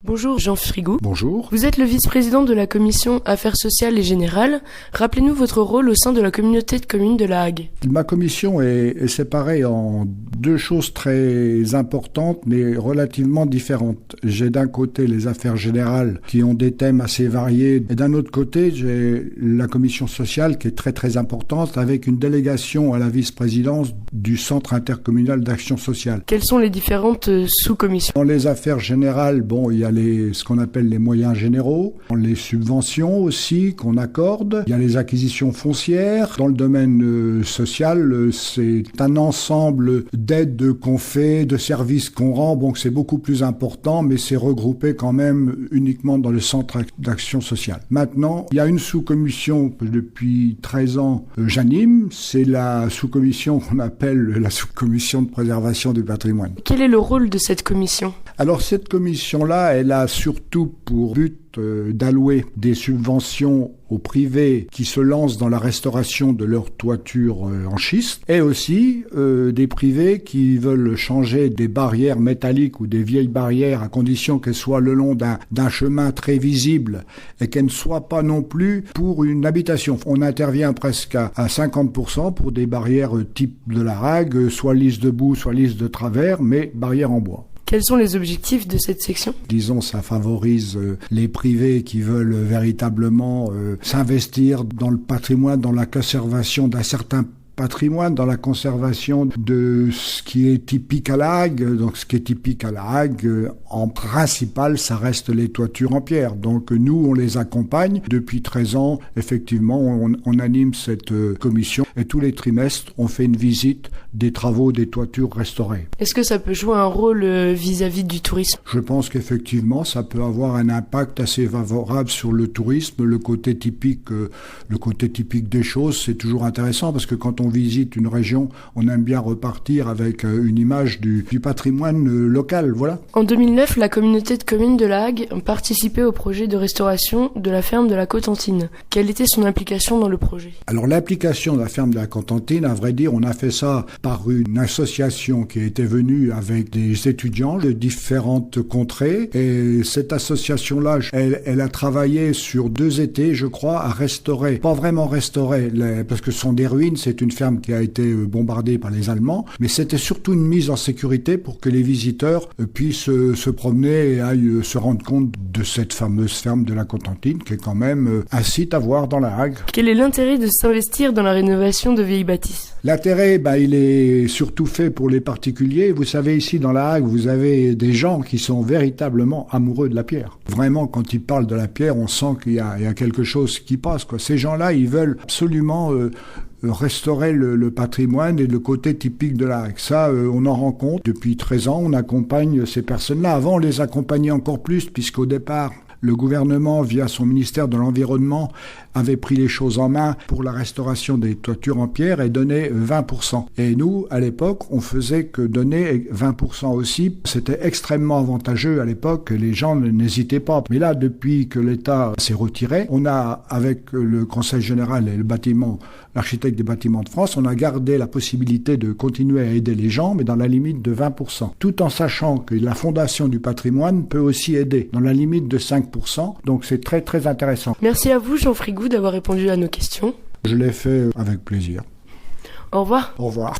Bonjour Jean Frigou. Bonjour. Vous êtes le vice-président de la commission Affaires sociales et générales. Rappelez-nous votre rôle au sein de la communauté de communes de La Hague. Ma commission est séparée en deux choses très importantes mais relativement différentes. J'ai d'un côté les affaires générales qui ont des thèmes assez variés et d'un autre côté j'ai la commission sociale qui est très importante avec une délégation à la vice-présidence du Centre intercommunal d'action sociale. Quelles sont les différentes sous-commissions ? Dans les affaires générales, il y a ce qu'on appelle les moyens généraux, les subventions aussi qu'on accorde, il y a les acquisitions foncières. Dans le domaine social, c'est un ensemble d'aides qu'on fait, de services qu'on rend, c'est beaucoup plus important, mais c'est regroupé quand même uniquement dans le centre d'action sociale. Maintenant, il y a une sous-commission que depuis 13 ans j'anime, c'est la sous-commission qu'on appelle la sous-commission de préservation du patrimoine. Quel est le rôle de cette commission ? Alors cette commission-là, elle a surtout pour but d'allouer des subventions aux privés qui se lancent dans la restauration de leur toiture en schiste et aussi des privés qui veulent changer des barrières métalliques ou des vieilles barrières à condition qu'elles soient le long d'un chemin très visible et qu'elles ne soient pas non plus pour une habitation. On intervient presque à 50% pour des barrières type de la Hague, soit lisses debout, soit lisses de travers, mais barrières en bois. Quels sont les objectifs de cette section ? Disons, ça favorise les privés qui veulent véritablement s'investir dans le patrimoine, dans la conservation d'un certain patrimoine, dans la conservation de ce qui est typique à La Hague. Donc ce qui est typique à La Hague, en principal, ça reste les toitures en pierre. Donc nous, on les accompagne. Depuis 13 ans, effectivement, on anime cette commission et tous les trimestres, on fait une visite des travaux des toitures restaurées. Est-ce que ça peut jouer un rôle vis-à-vis du tourisme ? Je pense qu'effectivement, ça peut avoir un impact assez favorable sur le tourisme. Le côté typique des choses, c'est toujours intéressant parce que quand on visite une région, on aime bien repartir avec une image du patrimoine local, voilà. En 2009, la communauté de communes de La Hague participait au projet de restauration de la ferme de la Cotentine. Quelle était son implication dans le projet ? Alors l'implication de la ferme de la Cotentine, à vrai dire, on a fait ça par une association qui était venue avec des étudiants de différentes contrées et cette association-là, elle a travaillé sur 2 étés, je crois, à restaurer, pas vraiment restaurer, parce que ce sont des ruines, c'est une ferme qui a été bombardée par les Allemands, mais c'était surtout une mise en sécurité pour que les visiteurs puissent se promener et aillent se rendre compte de cette fameuse ferme de la Cotentine, qui est quand même un site à voir dans La Hague. Quel est l'intérêt de s'investir dans la rénovation de vieilles bâtisses ? L'intérêt, il est surtout fait pour les particuliers. Vous savez, ici dans La Hague, vous avez des gens qui sont véritablement amoureux de la pierre. Vraiment, quand ils parlent de la pierre, on sent qu'il y a quelque chose qui passe, quoi. Ces gens-là, ils veulent absolument restaurer le patrimoine et le côté typique de La Hague. Ça, on en rend compte. Depuis 13 ans, on accompagne ces personnes-là. Avant, on les accompagnait encore plus, puisqu'au départ, le gouvernement, via son ministère de l'Environnement, avait pris les choses en main pour la restauration des toitures en pierre et donnait 20%. Et nous, à l'époque, on faisait que donner 20% aussi. C'était extrêmement avantageux à l'époque, les gens n'hésitaient pas. Mais là, depuis que l'État s'est retiré, on a, avec le Conseil général et le bâtiment, l'architecte des bâtiments de France, on a gardé la possibilité de continuer à aider les gens, mais dans la limite de 20%. Tout en sachant que la Fondation du patrimoine peut aussi aider, dans la limite de 5%. Donc c'est très intéressant. Merci à vous, Jean Frigou, d'avoir répondu à nos questions. Je l'ai fait avec plaisir. Au revoir. Au revoir.